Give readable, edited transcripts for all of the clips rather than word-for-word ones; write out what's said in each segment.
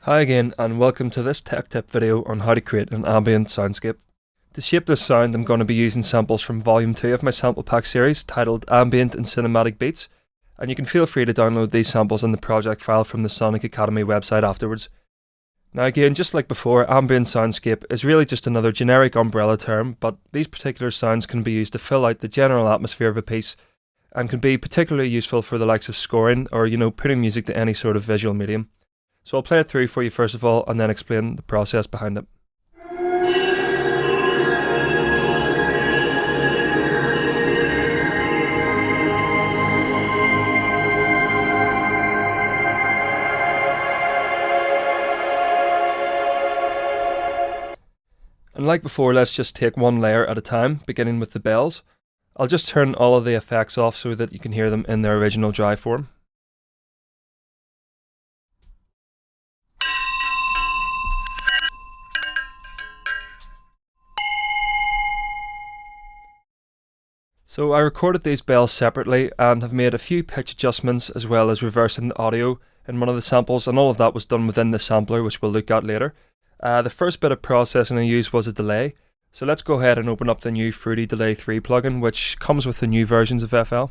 Hi again, and welcome to this tech tip video on how to create an ambient soundscape. To shape this sound, I'm going to be using samples from volume 2 of my sample pack series titled Ambient and Cinematic Beats, and you can feel free to download these samples in the project file from the Sonic Academy website afterwards. Now again, just like before, ambient soundscape is really just another generic umbrella term, but these particular sounds can be used to fill out the general atmosphere of a piece and can be particularly useful for the likes of scoring or, putting music to any sort of visual medium. So I'll play it through for you first of all and then explain the process behind it. And like before, let's just take one layer at a time, beginning with the bells. I'll just turn all of the effects off so that you can hear them in their original dry form. So I recorded these bells separately and have made a few pitch adjustments as well as reversing the audio in one of the samples, and all of that was done within the sampler, which we'll look at later. The first bit of processing I used was a delay, so let's go ahead and open up the new Fruity Delay 3 plugin, which comes with the new versions of FL.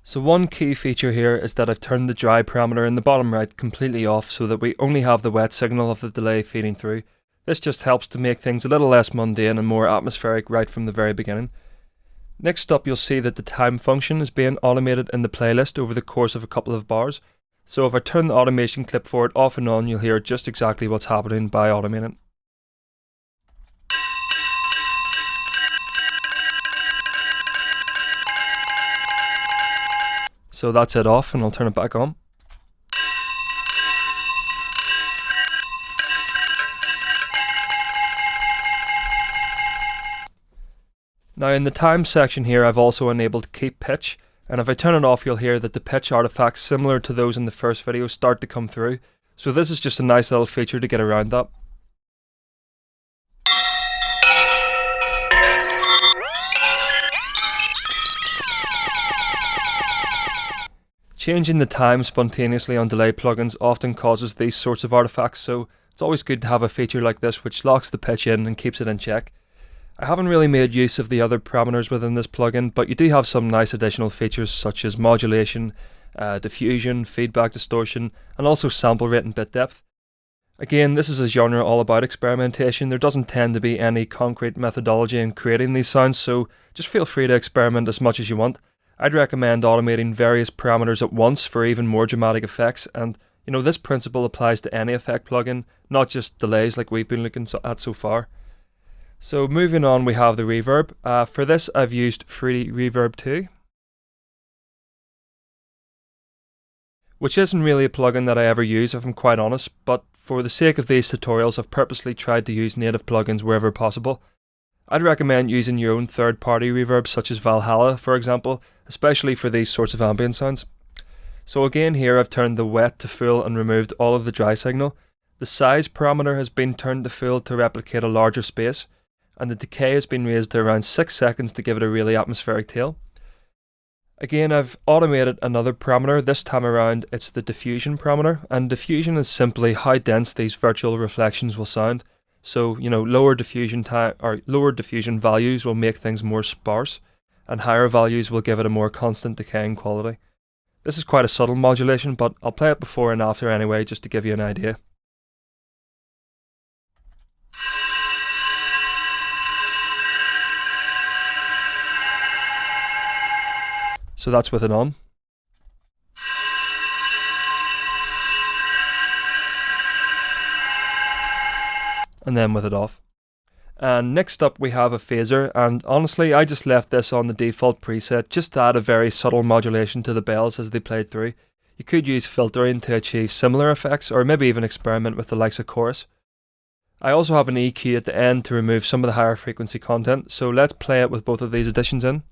So one key feature here is that I've turned the dry parameter in the bottom right completely off so that we only have the wet signal of the delay feeding through. This just helps to make things a little less mundane and more atmospheric right from the very beginning. Next up, you'll see that the time function is being automated in the playlist over the course of a couple of bars. So if I turn the automation clip for it off and on, you'll hear just exactly what's happening by automating it. So that's it off, and I'll turn it back on. Now in the time section here, I've also enabled keep pitch, and if I turn it off, you'll hear that the pitch artifacts similar to those in the first video start to come through. So this is just a nice little feature to get around that. Changing the time spontaneously on delay plugins often causes these sorts of artifacts, so it's always good to have a feature like this which locks the pitch in and keeps it in check. I haven't really made use of the other parameters within this plugin, but you do have some nice additional features such as modulation, diffusion, feedback distortion, and also sample rate and bit depth. Again, this is a genre all about experimentation. There doesn't tend to be any concrete methodology in creating these sounds, so just feel free to experiment as much as you want. I'd recommend automating various parameters at once for even more dramatic effects, and this principle applies to any effect plugin, not just delays like we've been looking at so far. So moving on, we have the reverb. For this I've used Fruity Reverb 2, which isn't really a plugin that I ever use if I'm quite honest, but for the sake of these tutorials I've purposely tried to use native plugins wherever possible. I'd recommend using your own third-party reverb such as Valhalla, for example, especially for these sorts of ambient sounds. So again here I've turned the wet to full and removed all of the dry signal. The size parameter has been turned to full to replicate a larger space, and the decay has been raised to around 6 seconds to give it a really atmospheric tail. Again, I've automated another parameter. This time around it's the diffusion parameter, and diffusion is simply how dense these virtual reflections will sound. So, lower diffusion values will make things more sparse, and higher values will give it a more constant decaying quality. This is quite a subtle modulation, but I'll play it before and after anyway, just to give you an idea. So that's with it on. And then with it off. And next up we have a phaser, and honestly I just left this on the default preset just to add a very subtle modulation to the bells as they played through. You could use filtering to achieve similar effects, or maybe even experiment with the likes of chorus. I also have an EQ at the end to remove some of the higher frequency content, so let's play it with both of these additions in.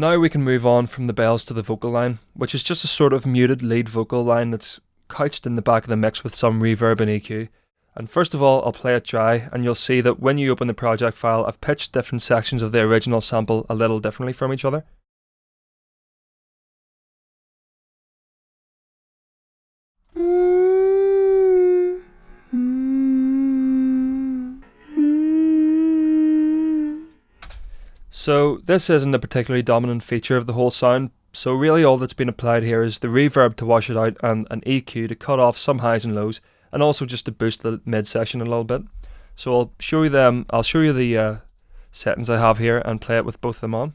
now we can move on from the bells to the vocal line, which is just a sort of muted lead vocal line that's couched in the back of the mix with some reverb and EQ. And first of all, I'll play it dry, and you'll see that when you open the project file, I've pitched different sections of the original sample a little differently from each other. So this isn't a particularly dominant feature of the whole sound, so really all that's been applied here is the reverb to wash it out and an EQ to cut off some highs and lows, and also just to boost the mid section a little bit. So I'll show you the settings I have here and play it with both of them on.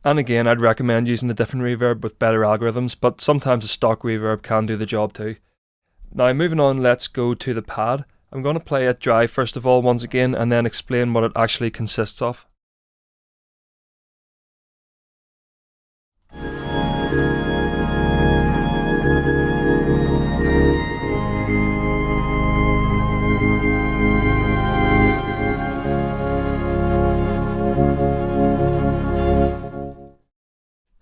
And again, I'd recommend using a different reverb with better algorithms, but sometimes a stock reverb can do the job too. Now moving on, let's go to the pad. I'm going to play it dry first of all once again, and then explain what it actually consists of.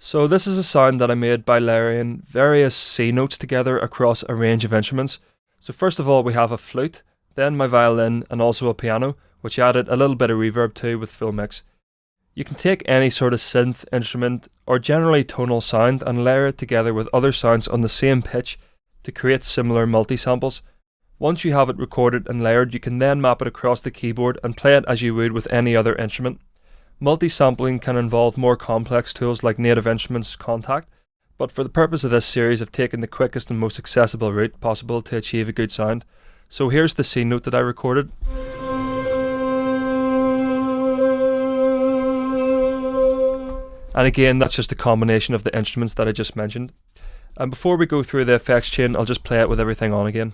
So this is a sound that I made by layering various C notes together across a range of instruments. So first of all we have a flute, then my violin and also a piano, which added a little bit of reverb to with full mix. You can take any sort of synth instrument or generally tonal sound and layer it together with other sounds on the same pitch to create similar multi-samples. Once you have it recorded and layered, you can then map it across the keyboard and play it as you would with any other instrument. Multi-sampling can involve more complex tools like Native Instruments Kontakt, but for the purpose of this series I've taken the quickest and most accessible route possible to achieve a good sound. So here's the C note that I recorded. And again, that's just a combination of the instruments that I just mentioned. And before we go through the effects chain, I'll just play it with everything on again.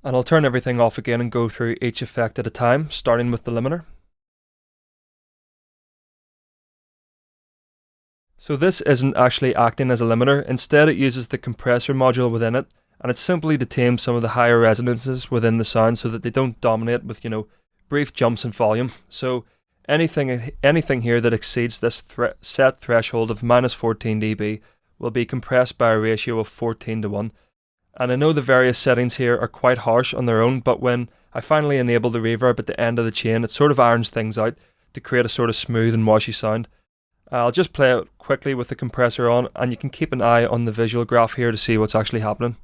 And I'll turn everything off again and go through each effect at a time, starting with the limiter. So this isn't actually acting as a limiter, instead it uses the compressor module within it, and it's simply to tame some of the higher resonances within the sound so that they don't dominate with, brief jumps in volume. So anything here that exceeds this set threshold of -14 dB will be compressed by a ratio of 14:1. And I know the various settings here are quite harsh on their own, but when I finally enable the reverb at the end of the chain, it sort of irons things out to create a sort of smooth and washy sound. I'll just play it quickly with the compressor on, and you can keep an eye on the visual graph here to see what's actually happening.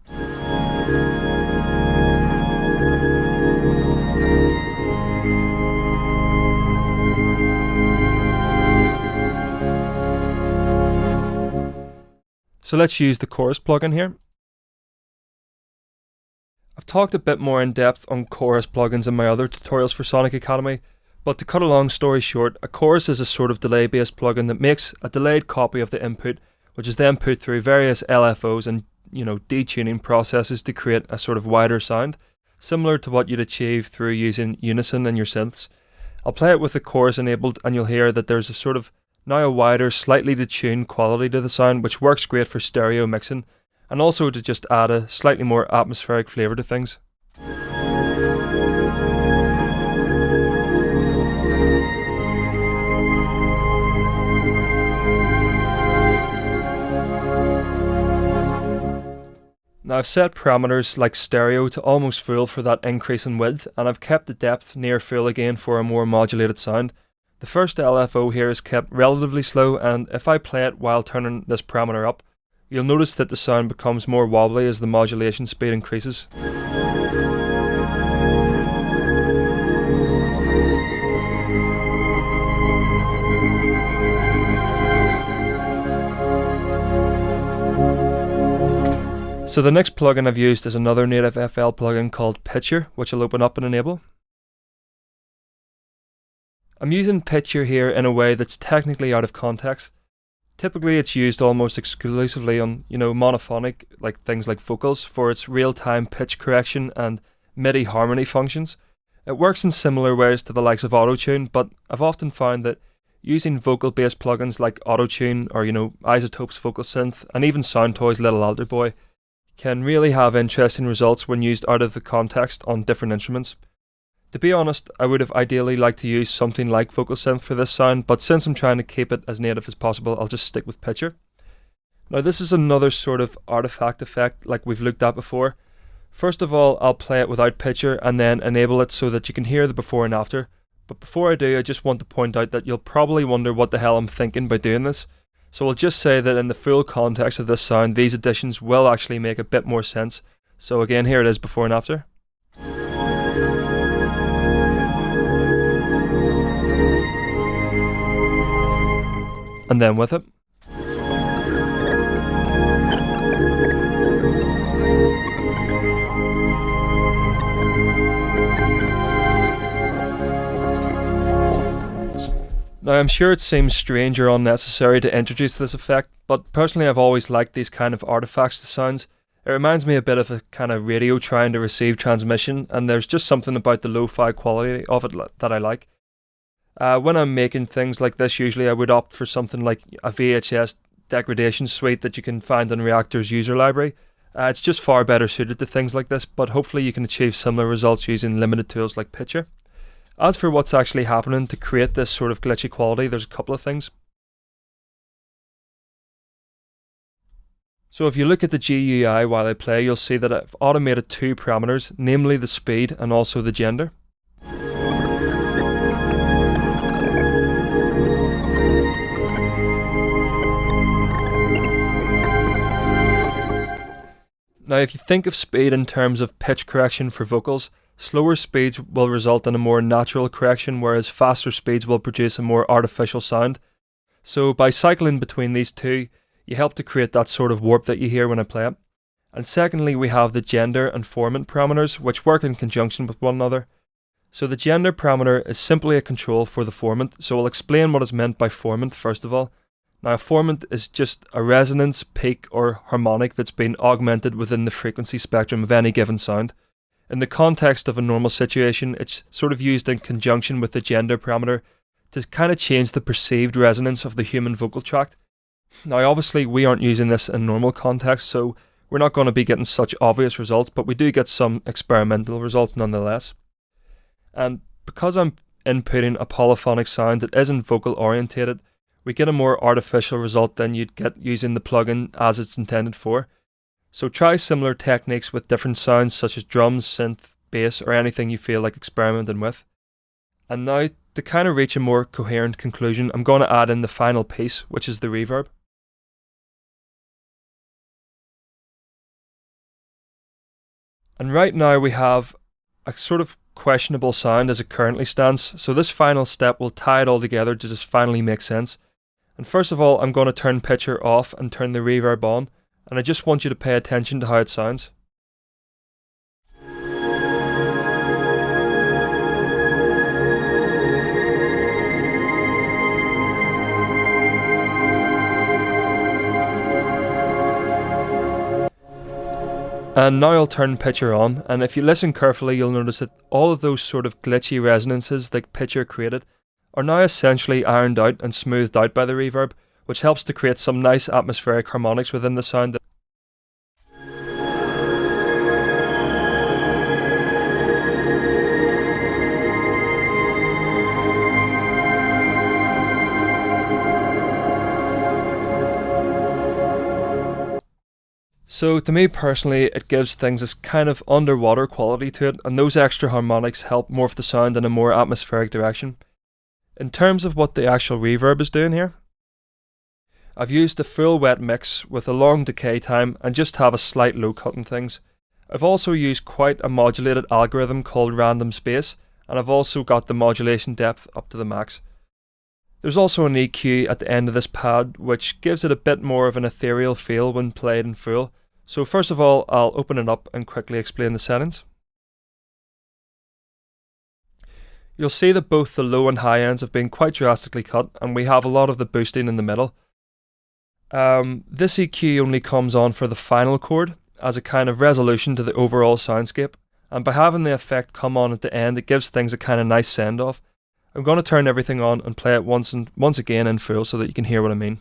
So let's use the chorus plugin here. I've talked a bit more in depth on chorus plugins in my other tutorials for Sonic Academy, but to cut a long story short, a chorus is a sort of delay based plugin that makes a delayed copy of the input, which is then put through various LFOs and detuning processes to create a sort of wider sound, similar to what you'd achieve through using unison in your synths. I'll play it with the chorus enabled and you'll hear that there's a sort of now a wider, slightly detuned quality to the sound, which works great for stereo mixing, and also to just add a slightly more atmospheric flavour to things. Now I've set parameters like stereo to almost full for that increase in width, and I've kept the depth near full again for a more modulated sound. The first LFO here is kept relatively slow, and if I play it while turning this parameter up, you'll notice that the sound becomes more wobbly as the modulation speed increases. So the next plugin I've used is another native FL plugin called Pitcher, which I'll open up and enable. I'm using picture here in a way that's technically out of context. Typically it's used almost exclusively on, monophonic, like things like vocals, for its real-time pitch correction and MIDI harmony functions. It works in similar ways to the likes of Autotune, but I've often found that using vocal-based plugins like Autotune or, Isotope's Vocal Synth and even Soundtoy's Little Alter Boy can really have interesting results when used out of the context on different instruments. To be honest, I would have ideally liked to use something like Vocal Synth for this sound, but since I'm trying to keep it as native as possible, I'll just stick with Pitcher. Now this is another sort of artifact effect like we've looked at before. First of all, I'll play it without Pitcher and then enable it so that you can hear the before and after. But before I do, I just want to point out that you'll probably wonder what the hell I'm thinking by doing this. So I'll just say that in the full context of this sound, these additions will actually make a bit more sense. So again, here it is before and after. And then with it. Now I'm sure it seems strange or unnecessary to introduce this effect, but personally I've always liked these kind of artifacts to sounds. It reminds me a bit of a kind of radio trying to receive transmission, and there's just something about the lo-fi quality of it that I like. When I'm making things like this, usually I would opt for something like a VHS degradation suite that you can find on Reaktor's user library. It's just far better suited to things like this, but hopefully you can achieve similar results using limited tools like Pitcher. As for what's actually happening to create this sort of glitchy quality, there's a couple of things. So if you look at the GUI while I play, you'll see that I've automated two parameters, namely the speed and also the gender. Now if you think of speed in terms of pitch correction for vocals, slower speeds will result in a more natural correction, whereas faster speeds will produce a more artificial sound. So by cycling between these two, you help to create that sort of warp that you hear when I play it. And secondly, we have the gender and formant parameters, which work in conjunction with one another. So the gender parameter is simply a control for the formant, so I'll explain what is meant by formant first of all. Now a formant is just a resonance, peak or harmonic that's been augmented within the frequency spectrum of any given sound. In the context of a normal situation, it's sort of used in conjunction with the gender parameter to kind of change the perceived resonance of the human vocal tract. Now obviously we aren't using this in normal context, so we're not going to be getting such obvious results, but we do get some experimental results nonetheless. And because I'm inputting a polyphonic sound that isn't vocal orientated, we get a more artificial result than you'd get using the plugin as it's intended for. So try similar techniques with different sounds such as drums, synth, bass, or anything you feel like experimenting with. And now, to kind of reach a more coherent conclusion, I'm going to add in the final piece, which is the reverb. And right now we have a sort of questionable sound as it currently stands, so this final step will tie it all together to just finally make sense. And first of all, I'm going to turn Pitcher off and turn the reverb on, and I just want you to pay attention to how it sounds. And now I'll turn Pitcher on, and if you listen carefully you'll notice that all of those sort of glitchy resonances that Pitcher created are now essentially ironed out and smoothed out by the reverb, which helps to create some nice atmospheric harmonics within the sound. So to me personally, it gives things this kind of underwater quality to it, and those extra harmonics help morph the sound in a more atmospheric direction. In terms of what the actual reverb is doing here, I've used a full wet mix with a long decay time and just have a slight low cut in things. I've also used quite a modulated algorithm called random space, and I've also got the modulation depth up to the max. There's also an EQ at the end of this pad which gives it a bit more of an ethereal feel when played in full. So first of all, I'll open it up and quickly explain the settings. You'll see that both the low and high ends have been quite drastically cut, and we have a lot of the boosting in the middle. This EQ only comes on for the final chord as a kind of resolution to the overall soundscape, and by having the effect come on at the end, it gives things a kind of nice send-off. I'm going to turn everything on and play it once again in full so that you can hear what I mean.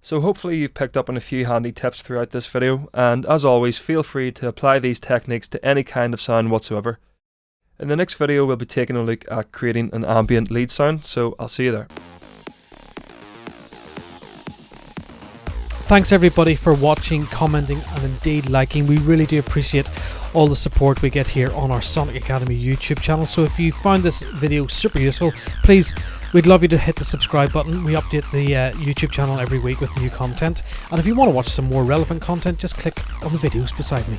So hopefully you've picked up on a few handy tips throughout this video, and as always, feel free to apply these techniques to any kind of sound whatsoever. In the next video we'll be taking a look at creating an ambient lead sound, so I'll see you there. Thanks everybody for watching, commenting and indeed liking. We really do appreciate all the support we get here on our Sonic Academy YouTube channel. So if you found this video super useful, please, we'd love you to hit the subscribe button. We update the YouTube channel every week with new content. And if you want to watch some more relevant content, just click on the videos beside me.